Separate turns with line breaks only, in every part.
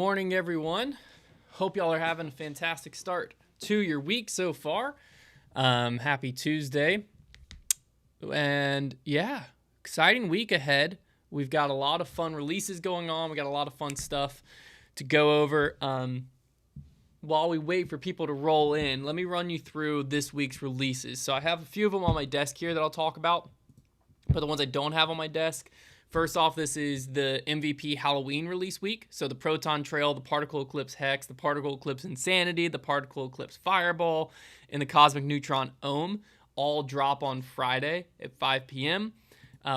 morning, everyone. Hope y'all are having a fantastic start to your week so far. Happy Tuesday. And yeah, exciting week ahead. We've got a lot of fun releases going on. We got a lot of fun stuff to go over. While we wait for people to roll in, let me run you through this week's releases. So I have a few of them on my desk here that I'll talk about, but the ones I don't have on my desk. First off, this is the MVP Halloween release week. So the Proton Trail, the Particle Eclipse Hex, the Particle Eclipse Insanity, the Particle Eclipse Fireball, and the Cosmic Neutron Ohm all drop on Friday at 5 p.m.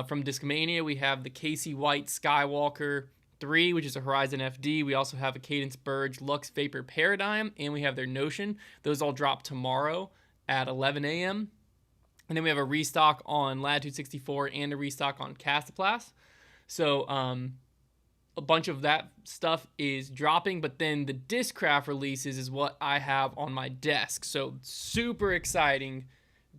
From Discmania, we have the Casey White Skywalker 3, which is a Horizon FD. We also have a Cadence Burge Lux Vapor Paradigm, and we have their Notion. Those all drop tomorrow at 11 a.m. And then we have a restock on Latitude 64 and a restock on Castaplas. So a bunch of that stuff is dropping, but then the Discraft releases is what I have on my desk. So super exciting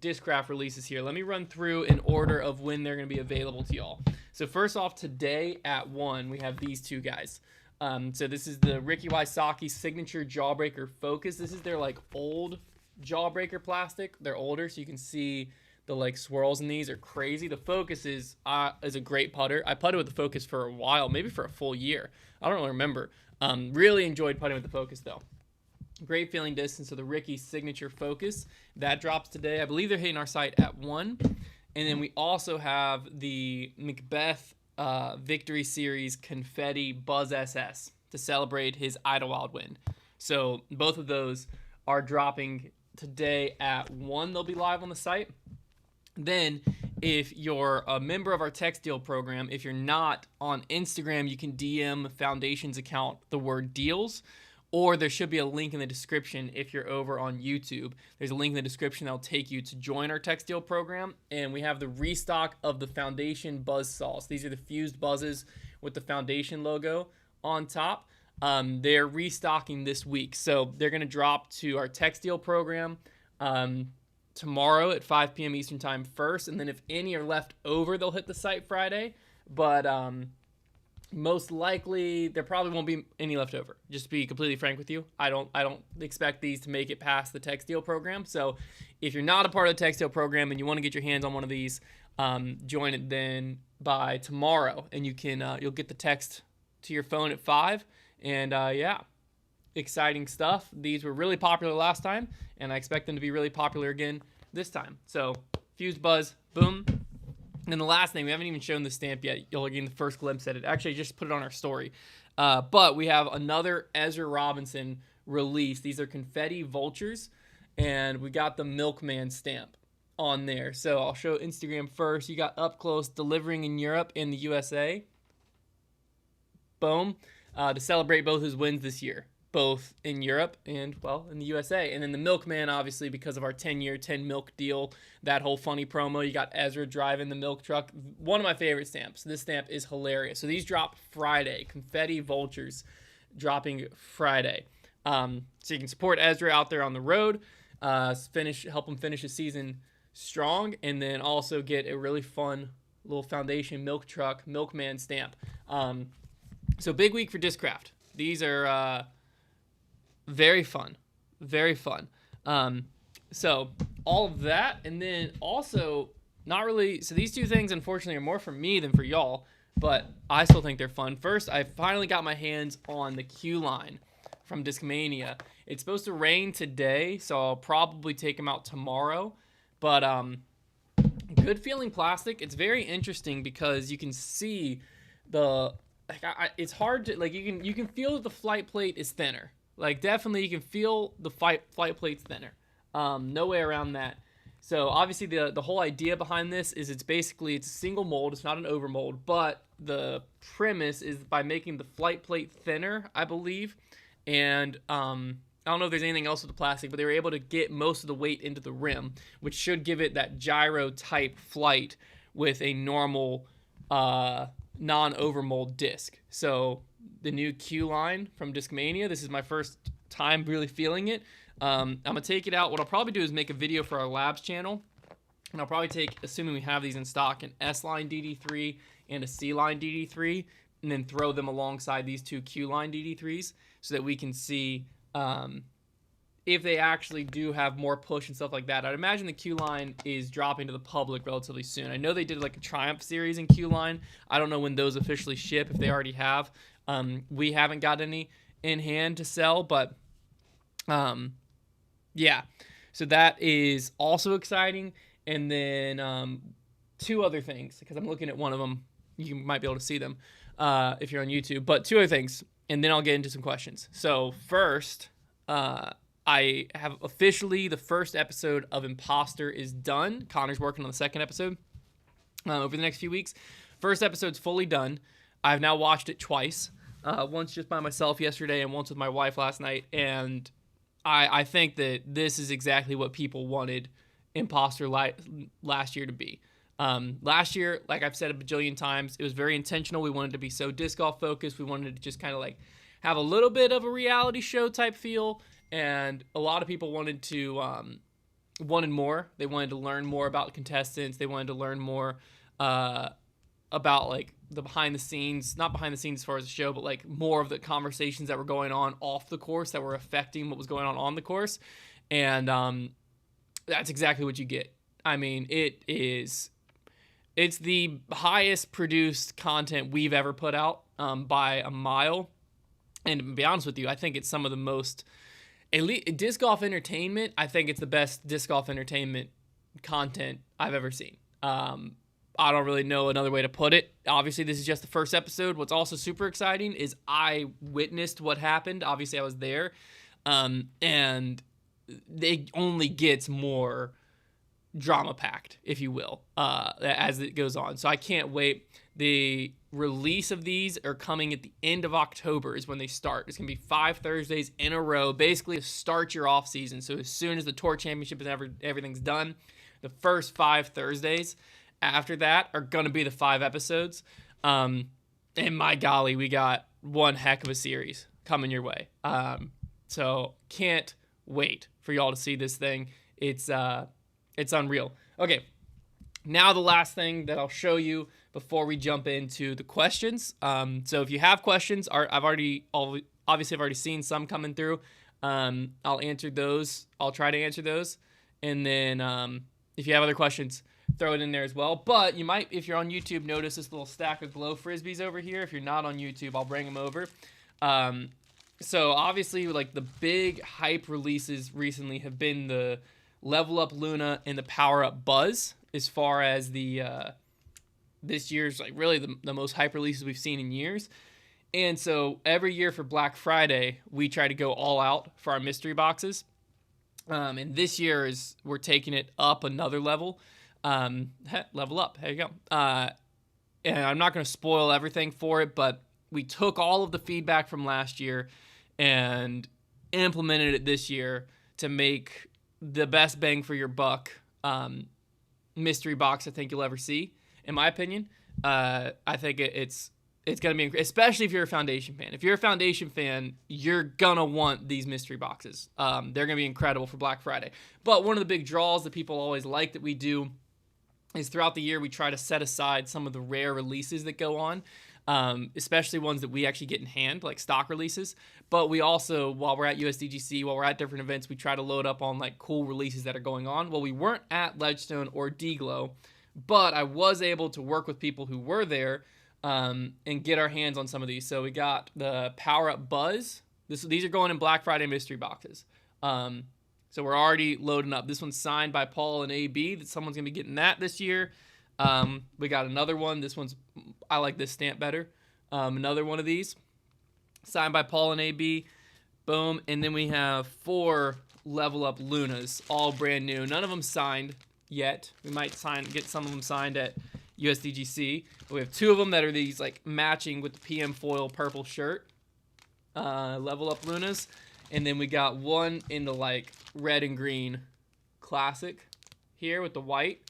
Discraft releases here. Let me run through in order of when they're going to be available to y'all. So first off, today at 1, we have these two guys. So this is the Ricky Wysocki Signature Jawbreaker Focus. This is their old Jawbreaker plastic. They're older, so you can see the swirls in these are crazy. The Focus is a great putter. I putted with the Focus for a while, maybe for a full year. I don't really remember. Really enjoyed putting with the Focus though. Great feeling distance. So the Ricky Signature Focus that drops today. I believe they're hitting our site at 1. And then we also have the Macbeth Victory Series Confetti Buzz SS to celebrate his Idlewild win. So both of those are dropping today at 1. They'll be live on the site. Then, if you're a member of our text deal program, if you're not on Instagram, you can DM Foundation's account the word deals, or there should be a link in the description if you're over on YouTube. There's a link in the description that'll take you to join our text deal program, and we have the restock of the Foundation Buzz Saws. These are the fused buzzes with the Foundation logo on top. They're restocking this week, so they're going to drop to our text deal program tomorrow at 5 p.m. Eastern Time first, and then if any are left over, they'll hit the site Friday, but most likely there probably won't be any left over. Just to be completely frank with you, I don't expect these to make it past the text deal program. So if you're not a part of the text deal program and you want to get your hands on one of these, join it then by tomorrow, and you can you'll get the text to your phone at 5. And yeah, exciting stuff. These were really popular last time, and I expect them to be really popular again this time. So fused buzz, boom. And then the last thing, we haven't even shown the stamp yet. You'll get the first glimpse at it. Actually, I just put it on our story. But we have another Ezra Robinson release. These are confetti vultures, and we got the Milkman stamp on there. So I'll show Instagram first. You got up close, delivering in Europe and the USA. Boom. To celebrate both his wins this year, both in Europe and, well, in the USA. And then the Milkman, obviously, because of our 10-year, 10 milk deal, that whole funny promo. You got Ezra driving the milk truck. One of my favorite stamps. This stamp is hilarious. So these drop Friday. Confetti Vultures dropping Friday. So you can support Ezra out there on the road, help him finish his season strong, and then also get a really fun little Foundation milk truck, Milkman stamp. So big week for Discraft. These are very fun. Very fun. So all of that, and then also not really, so these two things unfortunately are more for me than for y'all, but I still think they're fun. First, I finally got my hands on the Q line from Discmania. It's supposed to rain today, so I'll probably take them out tomorrow, but good feeling plastic. It's very interesting because you can see it's hard to, you can feel that the flight plate is thinner. Definitely you can feel the flight plate's thinner. No way around that. So obviously the whole idea behind this is it's a single mold. It's not an overmold, but the premise is by making the flight plate thinner, I believe. And I don't know if there's anything else with the plastic, but they were able to get most of the weight into the rim, which should give it that gyro type flight with a normal non-overmold disc. So the new Q line from Discmania, this is my first time really feeling it. I'm going to take it out. What I'll probably do is make a video for our labs channel, and I'll probably take, assuming we have these in stock, an S-line DD3 and a C-line DD3, and then throw them alongside these two Q-line DD3s so that we can see if they actually do have more push and stuff like that. I'd imagine the Q-line is dropping to the public relatively soon. I know they did like a Triumph series in Q-line. I don't know when those officially ship, if they already have. We haven't got any in hand to sell, but yeah. So that is also exciting. And then two other things, because I'm looking at one of them. You might be able to see them if you're on YouTube. But two other things, and then I'll get into some questions. So first, I have officially the first episode of Impostor is done. Connor's working on the second episode over the next few weeks. First episode's fully done. I've now watched it twice. Once just by myself yesterday and once with my wife last night. And I think that this is exactly what people wanted Impostor last year to be. Last year, like I've said a bajillion times, it was very intentional. We wanted to be so disc golf focused. We wanted to just kind of like have a little bit of a reality show type feel. And a lot of people wanted more. They wanted to learn more about contestants. They wanted to learn more about like the behind the scenes, not behind the scenes as far as the show, but like more of the conversations that were going on off the course that were affecting what was going on the course. And that's exactly what you get. I mean, it's the highest produced content we've ever put out by a mile. And to be honest with you, I think it's some of the most elite disc golf entertainment. I think it's the best disc golf entertainment content I've ever seen. I don't really know another way to put it. Obviously, this is just the first episode. What's also super exciting is I witnessed what happened. Obviously, I was there. And it only gets more drama-packed, if you will, as it goes on. So I can't wait. The release of these are coming at the end of October is when they start. It's going to be 5 Thursdays in a row, basically to start your off season. So as soon as the Tour Championship and everything's done, the first 5 Thursdays after that are going to be the 5 episodes. And my golly, we got one heck of a series coming your way. So can't wait for y'all to see this thing. It's unreal. Okay, now the last thing that I'll show you before we jump into the questions. So if you have questions, I've already seen some coming through. I'll answer those. I'll try to answer those. And then if you have other questions, throw it in there as well. But you might, if you're on YouTube, notice this little stack of glow frisbees over here. If you're not on YouTube, I'll bring them over. So obviously, like the big hype releases recently have been the Level Up Luna and the Power Up Buzz, as far as the this year's like really the most hype releases we've seen in years. And so every year for Black Friday, we try to go all out for our mystery boxes. And this year we're taking it up another level. Level up. There you go. And I'm not going to spoil everything for it, but we took all of the feedback from last year and implemented it this year to make the best bang for your buck mystery box I think you'll ever see, in my opinion. I think it's going to be, especially if you're a Foundation fan. If you're a Foundation fan, you're going to want these mystery boxes. They're going to be incredible for Black Friday. But one of the big draws that people always like that we do is throughout the year we try to set aside some of the rare releases that go on, especially ones that we actually get in hand, like stock releases. But we also, while we're at USDGC, while we're at different events, we try to load up on like cool releases that are going on. Well, we weren't at Ledgestone or D-Glow, but I was able to work with people who were there and get our hands on some of these. So we got the Power Up Buzz. These are going in Black Friday mystery boxes. So we're already loading up. This one's signed by Paul and AB. That someone's going to be getting that this year. We got another one. I like this stamp better. Another one of these. Signed by Paul and AB. Boom. And then we have 4 Level Up Lunas, all brand new. None of them signed yet. We might get some of them signed at USDGC. But we have 2 of them that are these like matching with the PM foil purple shirt. Level Up Lunas. And then we got one in the like red and green classic here with the white.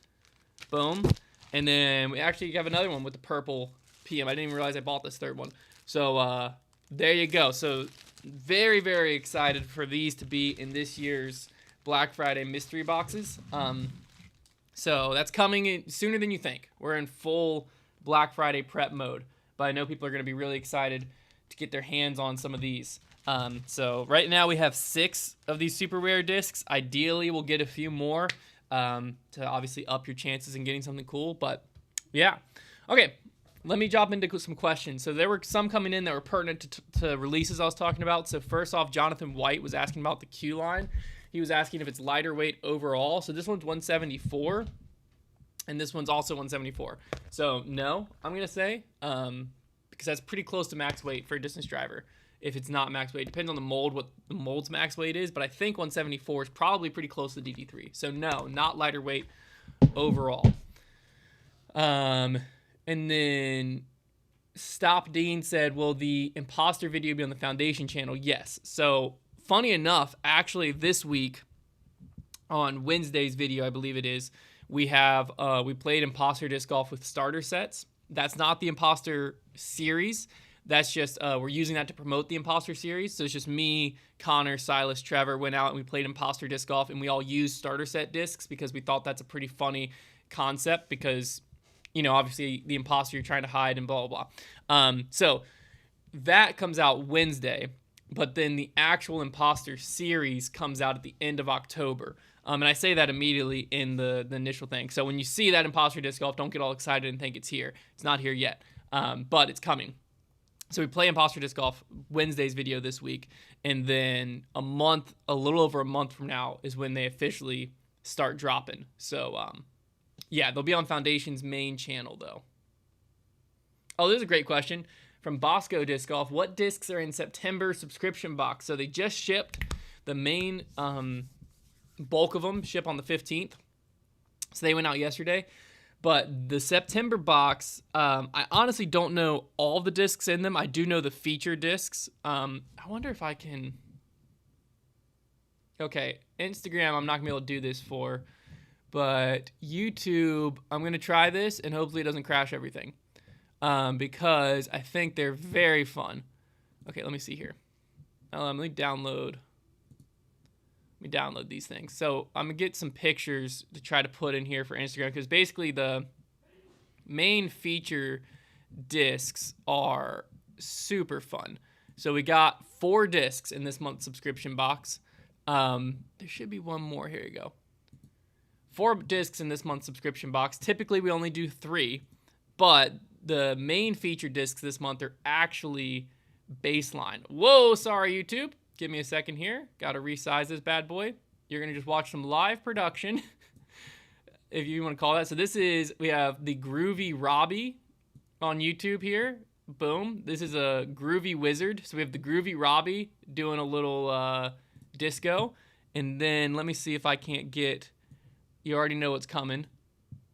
Boom. And then we actually have another one with the purple PM. I didn't even realize I bought this third one. So there you go. So very, very excited for these to be in this year's Black Friday mystery boxes. So that's coming in sooner than you think. We're in full Black Friday prep mode. but I know people are going to be really excited to get their hands on some of these. So right now we have 6 of these super rare discs. Ideally, we'll get a few more to obviously up your chances in getting something cool. But yeah, okay. Let me jump into some questions. So there were some coming in that were pertinent to releases I was talking about. So first off, Jonathan White was asking about the Q line. He was asking if it's lighter weight overall. So this one's 174, and this one's also 174. So no, I'm going to say, because that's pretty close to max weight for a distance driver. If it's not max weight, depends on the mold, what the mold's max weight is, but I think 174 is probably pretty close to DD3. So no, not lighter weight overall. And then Stop Dean said, will the Impostor video be on the Foundation channel? Yes. So funny enough, actually this week on Wednesday's video, I believe it is, we played Impostor Disc Golf with starter sets. That's not the Impostor series. That's just, we're using that to promote the Impostor series. So it's just me, Connor, Silas, Trevor went out and we played Impostor Disc Golf, and we all used starter set discs because we thought that's a pretty funny concept because, you know, obviously the imposter you're trying to hide and blah, blah, blah. So that comes out Wednesday, but then the actual Impostor series comes out at the end of October. And I say that immediately in the initial thing. So when you see that Impostor Disc Golf, don't get all excited and think it's here. It's not here yet, but it's coming. So we play Impostor Disc Golf Wednesday's video this week, and then a little over a month from now is when they officially start dropping. So, yeah, they'll be on Foundation's main channel, though. Oh, there's a great question from Bosco Disc Golf. What discs are in September subscription box? So they just shipped the main bulk of them, ship on the 15th. So they went out yesterday. But the September box, I honestly don't know all the discs in them. I do know the feature discs. I wonder if I can... Okay, Instagram I'm not going to be able to do this for... But YouTube, I'm going to try this, and hopefully it doesn't crash everything. Because I think they're very fun. Okay, let me see here. Let me download these things. So I'm going to get some pictures to try to put in here for Instagram. Because basically the main feature discs are super fun. So we got 4 discs in this month's subscription box. There should be one more. Here you go. 4 discs in this month's subscription box. Typically, we only do 3, but the main feature discs this month are actually baseline. Whoa, sorry, YouTube. Give me a second here. Got to resize this bad boy. You're going to just watch some live production, if you want to call that. So we have the Groovy Robbie on YouTube here. Boom. This is a Groovy Wizard. So we have the Groovy Robbie doing a little disco. And then let me see if I can't get... You already know what's coming.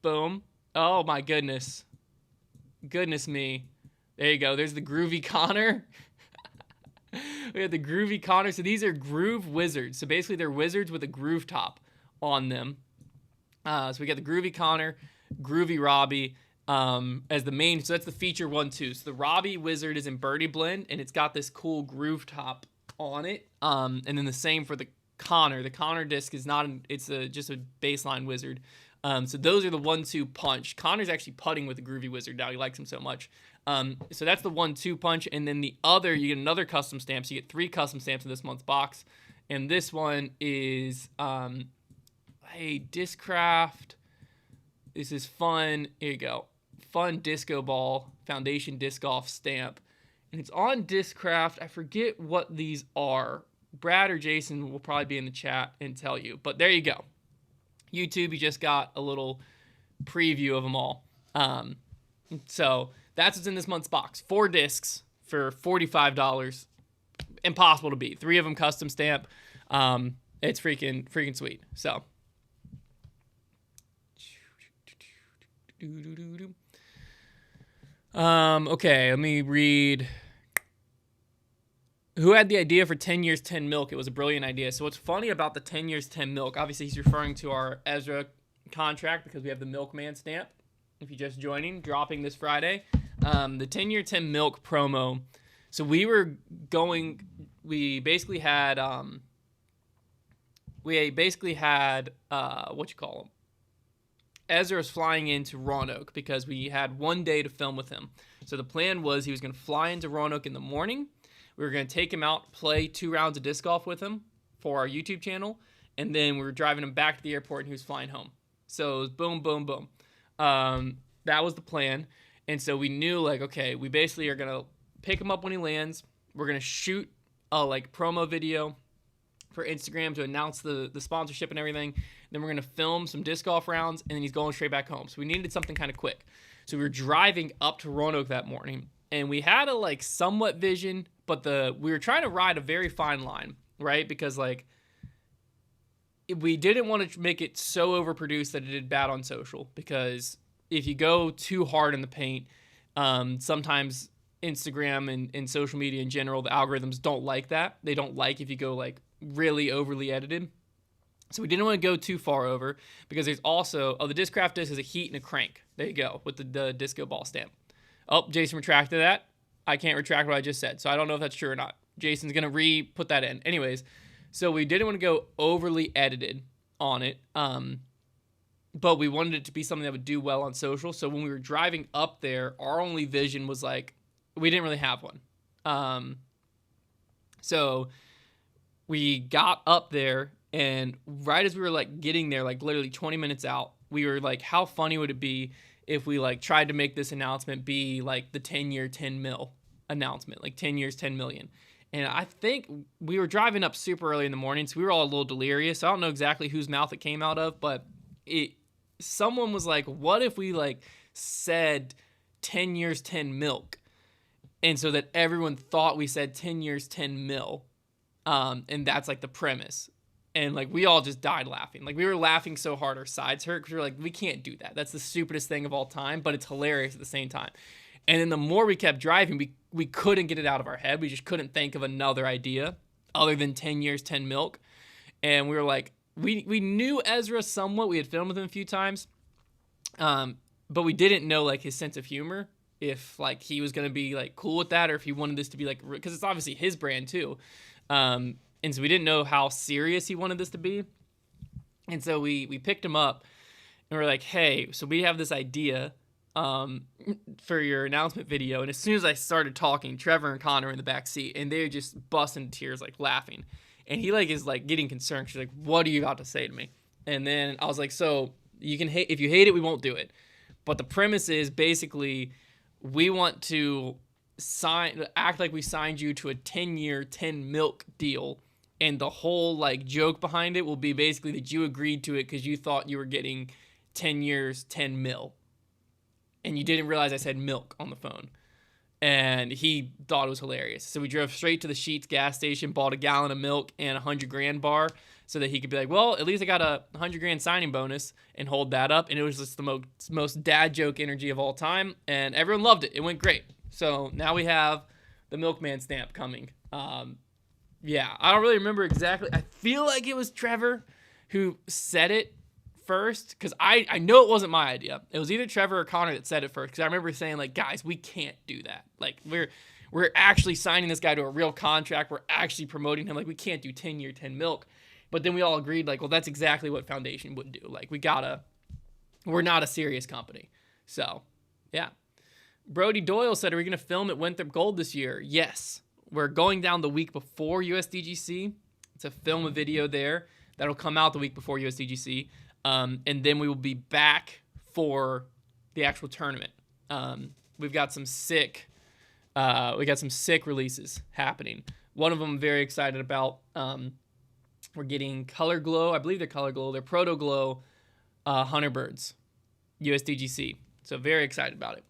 Boom. Oh, my goodness. Goodness me. There you go. There's the Groovy Connor. We have the Groovy Connor. So these are Groove Wizards. So basically they're wizards with a groove top on them. So we got the Groovy Connor, Groovy Robbie as the main. So that's the feature 1, 2. So the Robbie Wizard is in Birdie Blend, and it's got this cool groove top on it. And then the same for the Connor. The Connor disc is not, just a baseline wizard. So those are the 1, 2 punch. Connor's actually putting with the Groovy Wizard now. He likes him so much. So that's the 1, 2 punch. And then the other, you get another custom stamp. So you get 3 custom stamps in this month's box. And this one is a Discraft. This is fun. Here you go. Fun Disco Ball Foundation Disc Golf stamp. And it's on Discraft. I forget what these are. Brad or Jason will probably be in the chat and tell you. But there you go. YouTube, you just got a little preview of them all. So that's what's in this month's box. 4 discs for $45. Impossible to beat. 3 of them custom stamp. It's freaking sweet. So. Okay, let me read. Who had the idea for 10 years, 10 milk? It was a brilliant idea. So what's funny about the 10 years, 10 milk, obviously he's referring to our Ezra contract because we have the milkman stamp. If you're just joining, dropping this Friday. The 10 year, 10 milk promo. So we basically had, what you call them? Ezra's flying into Roanoke because we had 1 day to film with him. So the plan was he was going to fly into Roanoke in the morning. We were going to take him out, play 2 rounds of disc golf with him for our YouTube channel, and then we were driving him back to the airport and he was flying home. So it was boom, boom, boom. That was the plan. And so we knew, like, okay, we basically are going to pick him up when he lands. We're going to shoot a, like, promo video for Instagram to announce the sponsorship and everything. Then we're going to film some disc golf rounds, and then he's going straight back home. So we needed something kind of quick. So we were driving up to Roanoke that morning, and we had a, like, somewhat vision, but we were trying to ride a very fine line, right? Because, like, we didn't want to make it so overproduced that it did bad on social, because if you go too hard in the paint, sometimes Instagram and social media in general, the algorithms don't like that. They don't like if you go, like, really overly edited. So we didn't want to go too far over, because there's also, the Discraft disc has a heat and a crank. There you go, with the disco ball stamp. Oh, Jason retracted that. I can't retract what I just said, so I don't know if that's true or not. Jason's going to put that in. Anyways, so we didn't want to go overly edited on it, but we wanted it to be something that would do well on social. So when we were driving up there, our only vision was, like, we didn't really have one. So we got up there, and right as we were, like, getting there, like, literally 20 minutes out, we were like, how funny would it be if we, like, tried to make this announcement be, like, the 10-year 10 mil announcement, like 10 years 10 million. And I think we were driving up super early in the morning, so we were all a little delirious. I don't know exactly whose mouth it came out of, but someone was like, what if we, like, said 10 years 10 milk, and so that everyone thought we said 10 years 10 mil, and that's, like, the premise. And, like, we all just died laughing. Like, we were laughing so hard our sides hurt, because we were like, we can't do that. That's the stupidest thing of all time, but it's hilarious at the same time. And then the more we kept driving, we couldn't get it out of our head. We just couldn't think of another idea other than 10 years 10 milk. And we were like, we knew Ezra somewhat. We had filmed with him a few times, but we didn't know, like, his sense of humor, if, like, he was going to be, like, cool with that, or if he wanted this to be, like, because it's obviously his brand too. And so we didn't know how serious he wanted this to be. And so we picked him up, and we're like, hey, so we have this idea for your announcement video. And as soon as I started talking, Trevor and Connor were in the back seat, and they just bust into tears, like, laughing. And he, like, is, like, getting concerned. She's like, what are you about to say to me? And then I was like, so you can hate, if you hate it, we won't do it. But the premise is basically we want to act like we signed you to a 10-year 10 milk deal. And the whole, like, joke behind it will be basically that you agreed to it because you thought you were getting 10 years 10 mil. And you didn't realize I said milk on the phone. And he thought it was hilarious. So we drove straight to the Sheetz gas station, bought a gallon of milk and a $100,000 bar so that he could be like, well, at least I got a $100,000 signing bonus, and hold that up. And it was just the most dad joke energy of all time. And everyone loved it. It went great. So now we have the milkman stamp coming. Yeah, I don't really remember exactly. I feel like it was Trevor who said it first, because I know it wasn't my idea. It was either Trevor or Connor that said it first, because I remember saying, like, guys, we can't do that. Like, we're actually signing this guy to a real contract. We're actually promoting him. Like, we can't do 10-year 10 milk. But then we all agreed, like, well, that's exactly what Foundation would do. Like, we're not a serious company. So, yeah. Brody Doyle said, are we going to film at Winthrop Gold this year? Yes. We're going down the week before USDGC to film a video there. That'll come out the week before USDGC. And then we will be back for the actual tournament. We've got some sick releases happening. One of them I'm very excited about. We're getting Color Glow. I believe they're Color Glow. They're Proto Glow Hunter Birds, USDGC. So very excited about it.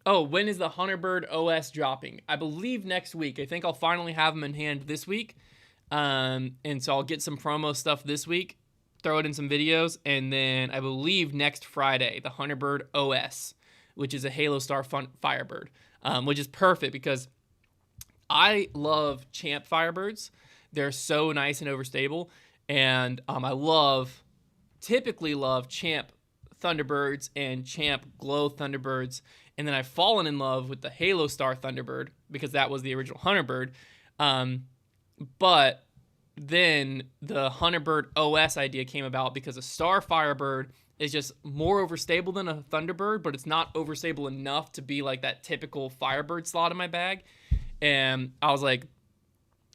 Oh, when is the Hunterbird OS dropping? I believe next week. I think I'll finally have them in hand this week. And so I'll get some promo stuff this week, throw it in some videos, and then I believe next Friday, the Hunterbird OS, which is a Halo Star Firebird, which is perfect because I love Champ Firebirds. They're so nice and overstable. And I typically love Champ Thunderbirds and Champ Glow Thunderbirds. And then I've fallen in love with the Halo Star Thunderbird because that was the original Hunterbird. But then the Hunterbird OS idea came about because a Star Firebird is just more overstable than a Thunderbird, but it's not overstable enough to be like that typical Firebird slot in my bag. And I was like,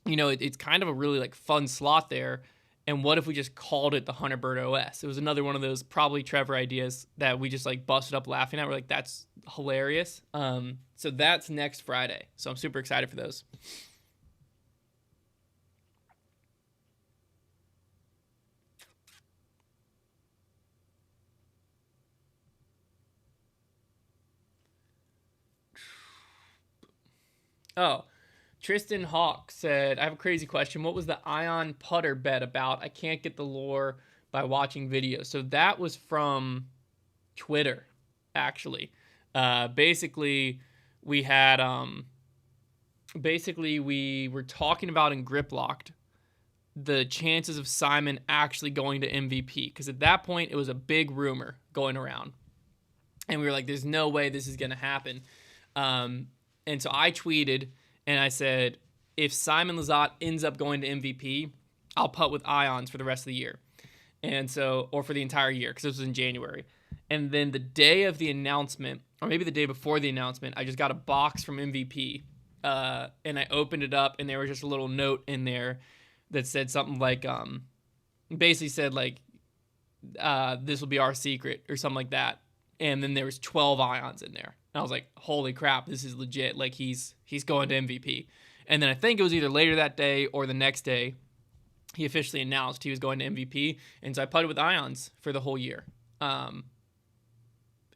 it's kind of a really like fun slot there. And what if we just called it the Hunterbird OS? It was another one of those probably Trevor ideas that we just like busted up laughing at. We're like, that's hilarious. So that's next Friday. So I'm super excited for those. Oh, Tristan Hawk said, I have a crazy question. What was the Ion putter bet about? I can't get the lore by watching videos. So that was from Twitter, actually. Basically, we had, we were talking about in Grip Locked the chances of Simon actually going to MVP. Because at that point, it was a big rumor going around. And we were like, there's no way this is going to happen. And so I tweeted and I said, if Simon Lizotte ends up going to MVP, I'll putt with Ions for the rest of the year. And so, or for the entire year, because this was in January. And then the day of the announcement, or maybe the day before the announcement, I just got a box from MVP. And I opened it up and there was just a little note in there that said something like, basically said like, this will be our secret or something like that. And then there was 12 Ions in there. And I was like, holy crap, this is legit. Like he's going to MVP. And then I think it was either later that day or the next day, he officially announced he was going to MVP. And so I putted with Ions for the whole year. And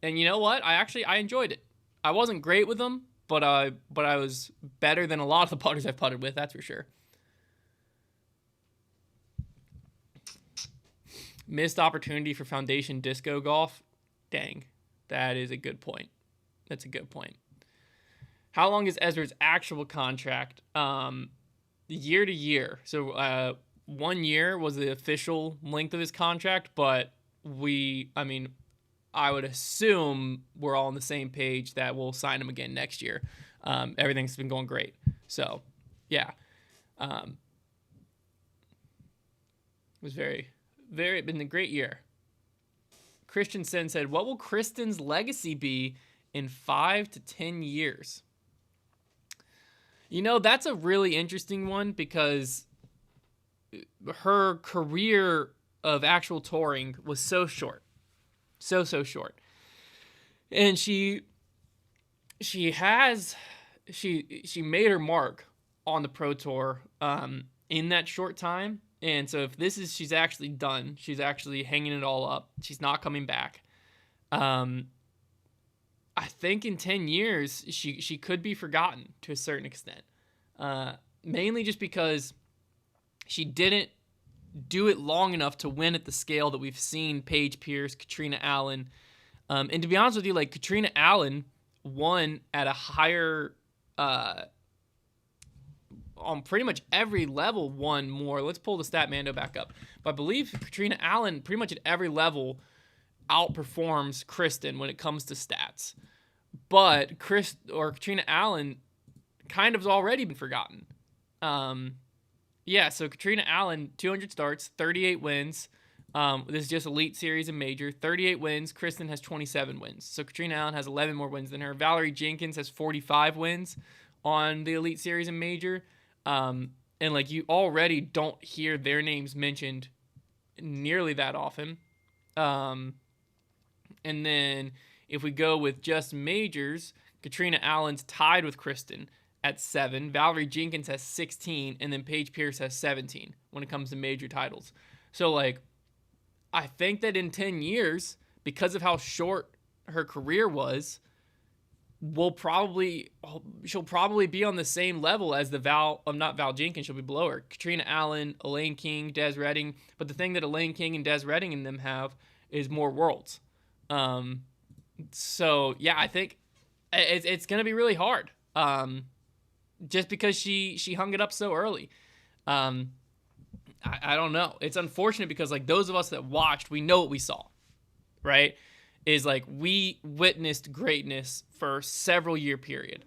you know what? I enjoyed it. I wasn't great with them, but I was better than a lot of the putters I've putted with, that's for sure. Missed opportunity for foundation disco golf. Dang, that is a good point. That's a good point. How long is Ezra's actual contract? Year to year. So 1 year was the official length of his contract, but I would assume we're all on the same page that we'll sign him again next year. Everything's been going great. So, yeah. It was been a great year. Christian Sen said, what will Kristen's legacy be in 5 to 10 years? That's a really interesting one because her career of actual touring was so short. So short. And she made her mark on the Pro Tour in that short time. And so if she's actually done, she's actually hanging it all up, she's not coming back. I think in 10 years, she could be forgotten to a certain extent. Mainly just because she didn't do it long enough to win at the scale that we've seen Paige Pierce, Katrina Allen. And to be honest with you, like Katrina Allen won at a higher, on pretty much every level won more. Let's pull the Statmando back up. But I believe Katrina Allen pretty much at every level outperforms Kristin when it comes to stats. But Katrina Allen kind of has already been forgotten. So Katrina Allen, 200 starts, 38 wins. This is just Elite Series and Major. 38 wins. Kristin has 27 wins. So Katrina Allen has 11 more wins than her. Valerie Jenkins has 45 wins on the Elite Series and Major. And like you already don't hear their names mentioned nearly that often. And then if we go with just majors, Katrina Allen's tied with Kristin at 7. Valerie Jenkins has 16, and then Paige Pierce has 17 when it comes to major titles. So like, I think that in 10 years, because of how short her career was, she'll probably be on the same level as not Val Jenkins, she'll be below her. Katrina Allen, Elaine King, Des Redding. But the thing that Elaine King and Des Redding and them have is more worlds. So yeah, I think it's going to be really hard. Just because she hung it up so early. I don't know. It's unfortunate because like those of us that watched, we know what we saw, right? Is like we witnessed greatness for several year period.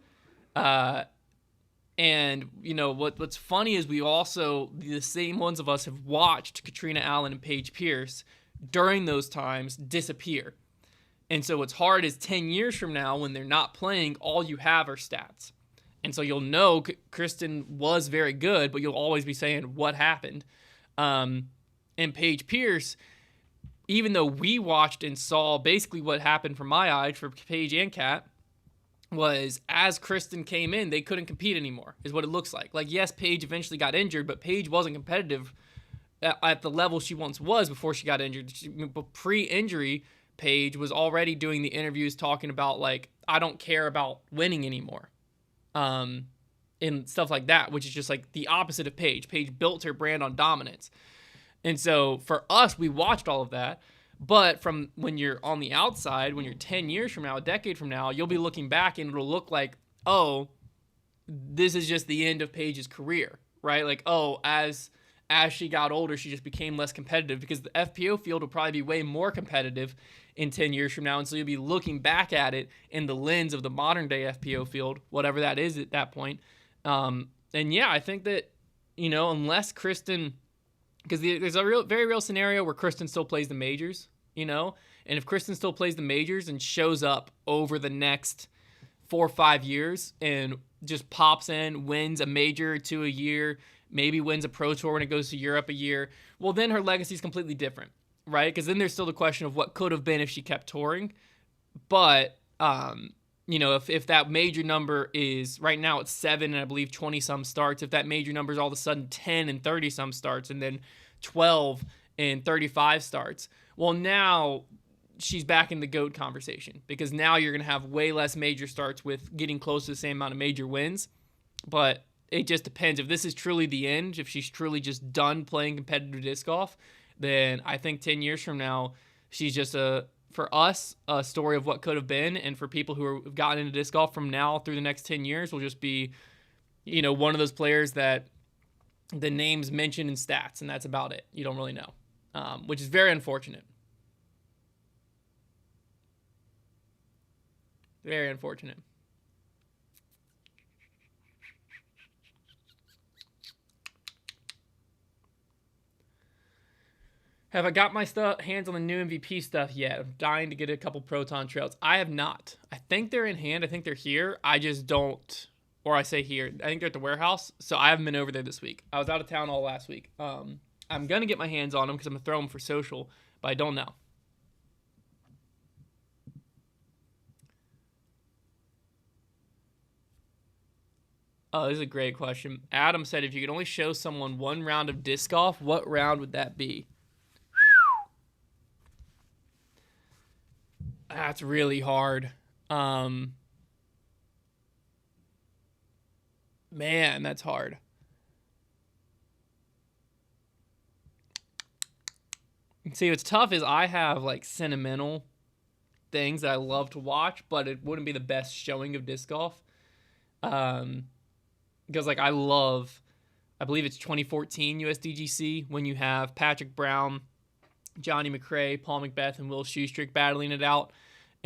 And, what's funny is we also, the same ones of us have watched Katrina Allen and Paige Pierce during those times disappear. And so what's hard is 10 years from now, when they're not playing, all you have are stats. And so you'll know Kristin was very good, but you'll always be saying, what happened? And Paige Pierce, even though we watched and saw basically what happened from my eyes for Paige and Kat, was as Kristin came in, they couldn't compete anymore, is what it looks like. Like, yes, Paige eventually got injured, but Paige wasn't competitive at the level she once was before she got injured. Pre-injury, Paige was already doing the interviews talking about, like, I don't care about winning anymore. And stuff like that, which is just like the opposite of Paige. Paige built her brand on dominance. And so for us, we watched all of that. But from when you're on the outside, when you're 10 years from now, a decade from now, you'll be looking back and it'll look like, oh, this is just the end of Paige's career, right? Like, oh, as she got older, she just became less competitive, because the FPO field will probably be way more competitive in 10 years from now. And so you'll be looking back at it in the lens of the modern day FPO field, whatever that is at that point. And yeah, I think that, unless Kristin, because there's a very real scenario where Kristin still plays the majors, and if Kristin still plays the majors and shows up over the next 4 or 5 years and just pops in, wins a major or two a year, maybe wins a pro tour when it goes to Europe a year, well, then her legacy is completely different, right? Because then there's still the question of what could have been if she kept touring. But, if that major number is, right now it's 7 and I believe 20-some starts, if that major number is all of a sudden 10 and 30-some starts and then 12 and 35 starts, well, now she's back in the GOAT conversation, because now you're going to have way less major starts with getting close to the same amount of major wins. But it just depends. If this is truly the end, if she's truly just done playing competitive disc golf, then I think 10 years from now, she's just for us, a story of what could have been. And for people who have gotten into disc golf from now through the next 10 years, will just be, one of those players that the name's mentioned in stats, and that's about it. You don't really know, which is very unfortunate. Very unfortunate. Have I got my hands on the new MVP stuff yet? I'm dying to get a couple Proton Trails. I have not. I think they're in hand. I think they're here. I just don't, or I say here, I think they're at the warehouse, so I haven't been over there this week. I was out of town all last week. I'm going to get my hands on them because I'm going to throw them for social, but I don't know. Oh, this is a great question. Adam said, if you could only show someone one round of disc golf, what round would that be? That's really hard. Man, that's hard. See, what's tough is I have like sentimental things that I love to watch, but it wouldn't be the best showing of disc golf. Because like I believe it's 2014 USDGC, when you have Patrick Brown, Johnny McRae, Paul Macbeth, and Will Shoestrick battling it out.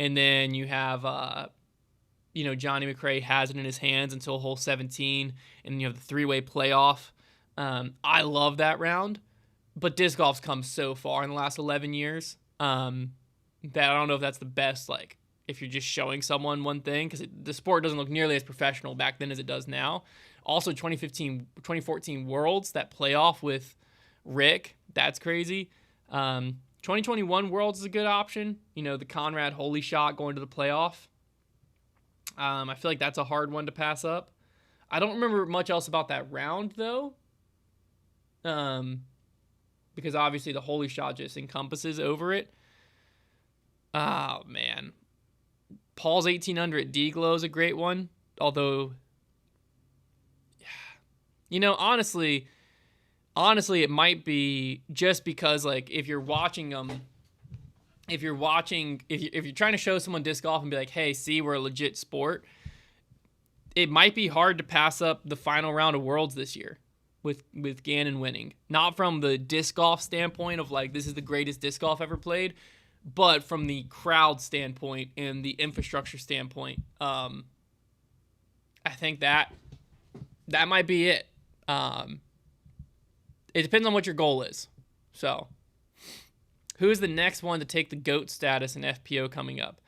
And then you have, Johnny McRae has it in his hands until hole 17. And then you have the three-way playoff. I love that round. But disc golf's come so far in the last 11 years that I don't know if that's the best, like, if you're just showing someone one thing. Because the sport doesn't look nearly as professional back then as it does now. Also, 2014 Worlds, that playoff with Rick, that's crazy. 2021 Worlds is a good option. The Conrad Holy Shot going to the playoff. I feel like that's a hard one to pass up. I don't remember much else about that round, though. Because obviously the Holy Shot just encompasses over it. Oh, man. Paul's 18 under at D-Glow is a great one. Although, honestly, it might be just because, like, if you're watching them, if you're trying to show someone disc golf and be like, hey, see, we're a legit sport, it might be hard to pass up the final round of Worlds this year with Gannon winning. Not from the disc golf standpoint of, like, this is the greatest disc golf ever played, but from the crowd standpoint and the infrastructure standpoint. I think that that might be it. It depends on what your goal is. So, who's the next one to take the GOAT status in FPO coming up?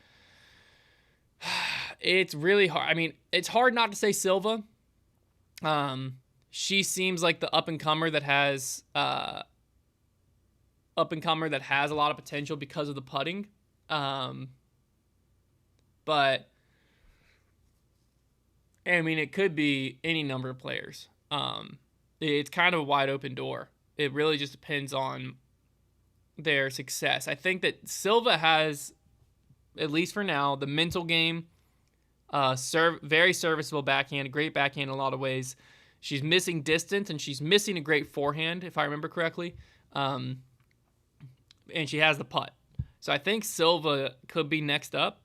It's really hard. I mean, it's hard not to say Silva. She seems like the up-and-comer that has a lot of potential because of the putting. But I mean, it could be any number of players. It's kind of a wide open door. It really just depends on their success. I think that Silva has, at least for now, the mental game, very serviceable backhand, a great backhand in a lot of ways. She's missing distance, and she's missing a great forehand, if I remember correctly. And she has the putt. So I think Silva could be next up,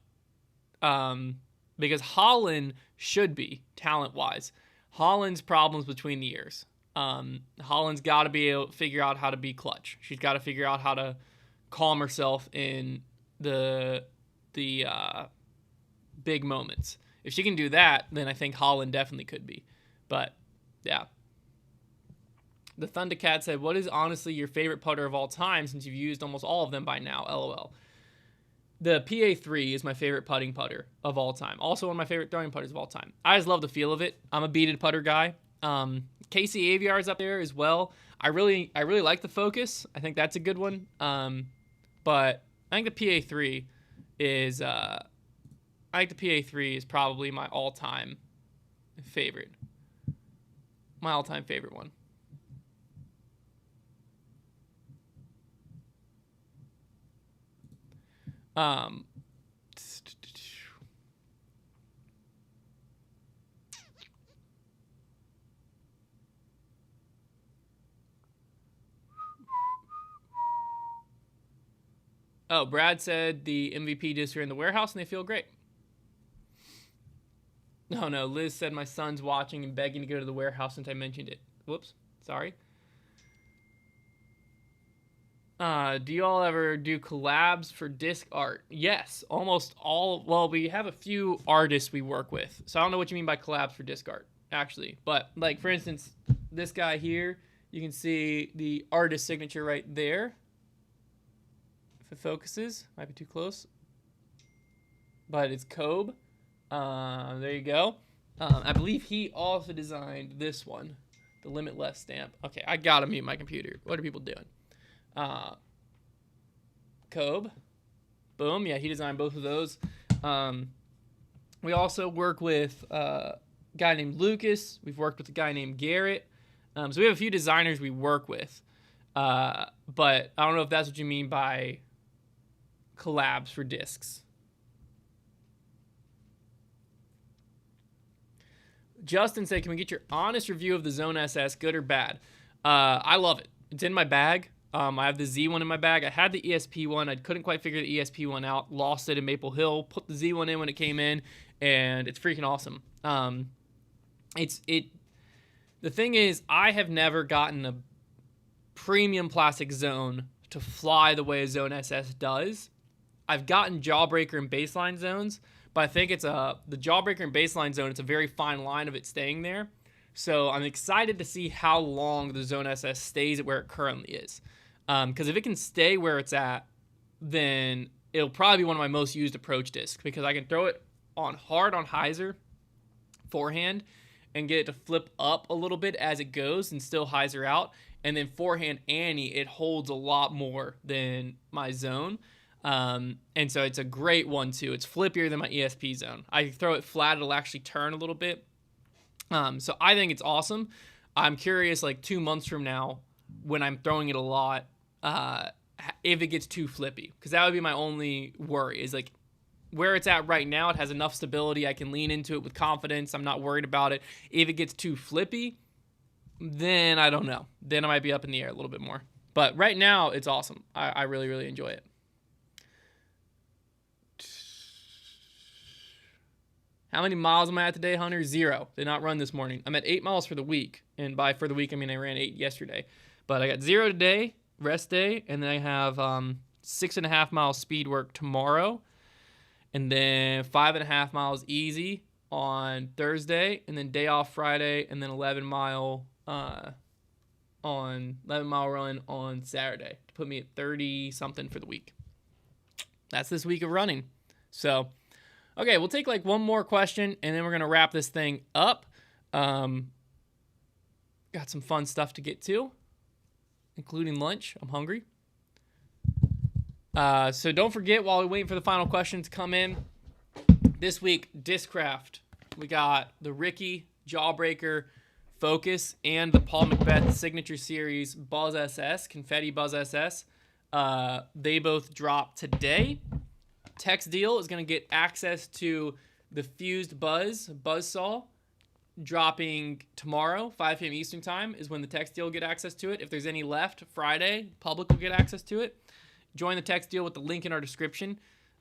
because Holland should be, talent-wise. Holland's problems between the ears. Holland's got to be able to figure out how to be clutch. She's got to figure out how to calm herself in the big moments. If she can do that, then I think Holland definitely could be. But, yeah. The Thundercat said, what is honestly your favorite putter of all time since you've used almost all of them by now? LOL. The PA3 is my favorite putting putter of all time. Also one of my favorite throwing putters of all time. I just love the feel of it. I'm a beaded putter guy. Casey Aviar is up there as well. I really like the Focus. I think that's a good one. But I think the PA3 is probably my all-time favorite. My all-time favorite one. Oh, Brad said the MVP discs are in the warehouse and they feel great. Oh no, Liz said my son's watching and begging to go to the warehouse since I mentioned it. Whoops, sorry. Do you all ever do collabs for disc art? Yes, almost all. Well, we have a few artists we work with. So I don't know what you mean by collabs for disc art, actually. But, like, for instance, this guy here, you can see the artist signature right there. If it focuses, might be too close. But it's Kobe. There you go. I believe he also designed this one, the Limitless stamp. Okay, I gotta mute my computer. What are people doing? Kobe. Boom. Yeah, he designed both of those. We also work with a guy named Lucas. We've worked with a guy named Garrett. So we have a few designers we work with. But I don't know if that's what you mean by collabs for discs. Justin said, can we get your honest review of the Zone SS, good or bad? I love it. It's in my bag. I have the Z one in my bag. I had the ESP one. I couldn't quite figure the ESP one out. Lost it in Maple Hill. Put the Z one in when it came in, and it's freaking awesome. The thing is, I have never gotten a premium plastic Zone to fly the way a Zone SS does. I've gotten Jawbreaker and Baseline Zones, but I think it's the Jawbreaker and Baseline Zone, it's a very fine line of it staying there. So I'm excited to see how long the Zone SS stays at where it currently is. Because if it can stay where it's at, then it'll probably be one of my most used approach discs, because I can throw it hard on hyzer forehand and get it to flip up a little bit as it goes and still hyzer out. And then forehand Annie, it holds a lot more than my Zone. And so it's a great one too. It's flippier than my ESP Zone. I throw it flat, it'll actually turn a little bit. So I think it's awesome. I'm curious, like 2 months from now, when I'm throwing it a lot, if it gets too flippy, because that would be my only worry, is like where it's at right now, it has enough stability. I can lean into it with confidence. I'm not worried about it. If it gets too flippy, then I don't know. Then I might be up in the air a little bit more. But right now, it's awesome. I really, really enjoy it. How many miles am I at today, Hunter? 0. Did not run this morning. I'm at 8 miles for the week. And by for the week, I mean I ran 8 yesterday. But I got 0 today, rest day. And then I have 6.5 miles speed work tomorrow. And then 5.5 miles easy on Thursday, and then day off Friday, and then 11-mile run on Saturday to put me at 30 something for the week. That's this week of running. So, okay, we'll take like one more question, and then we're gonna wrap this thing up. Got some fun stuff to get to, including lunch. I'm hungry. So don't forget, while we wait for the final question to come in, this week, Discraft. We got the Ricky Jawbreaker Focus and the Paul Macbeth Signature Series Buzz SS, Confetti Buzz SS. They both drop today. Text Deal is going to get access to the Fused Buzzsaw, dropping tomorrow, 5 p.m. Eastern Time is when the Text Deal will get access to it. If there's any left, Friday, public will get access to it. Join the Text Deal with the link in our description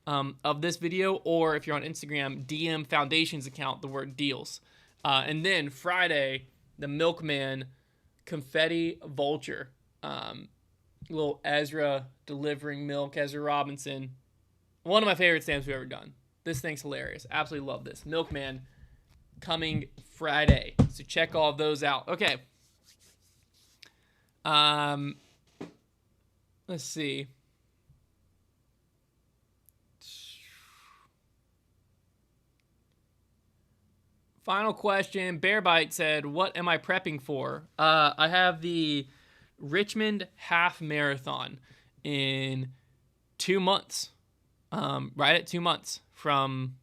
of this video, or if you're on Instagram, DM Foundation's account, the word deals. And then Friday, the Milkman Confetti Vulture. Little Ezra delivering milk, Ezra Robinson. One of my favorite stamps we've ever done. This thing's hilarious. Absolutely love this. Milkman coming Friday. So check all of those out. Okay. Let's see. Final question. Bearbite said, what am I prepping for? I have the Richmond Half Marathon in 2 months. Right at 2 months from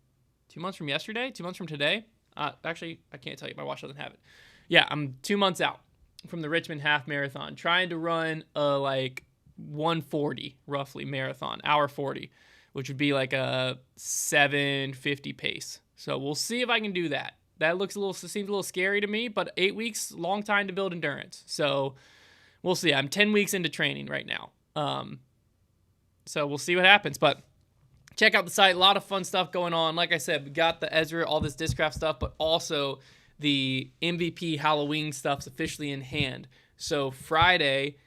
2 months from yesterday, 2 months from today. Actually, I can't tell you. My watch doesn't have it. Yeah, I'm 2 months out from the Richmond Half Marathon. Trying to run a like 140 roughly marathon, hour 40, which would be like a 7:50 pace. So we'll see if I can do that. That seems a little scary to me, but 8 weeks, long time to build endurance. So we'll see. I'm 10 weeks into training right now. So we'll see what happens. But check out the site. A lot of fun stuff going on. Like I said, we got the Ezra, all this Discraft stuff, but also the MVP Halloween stuff's officially in hand. So Friday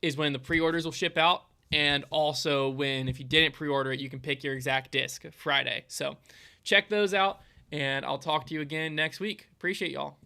is when the pre-orders will ship out. And also when, if you didn't pre-order it, you can pick your exact disc Friday. So check those out. And I'll talk to you again next week. Appreciate y'all.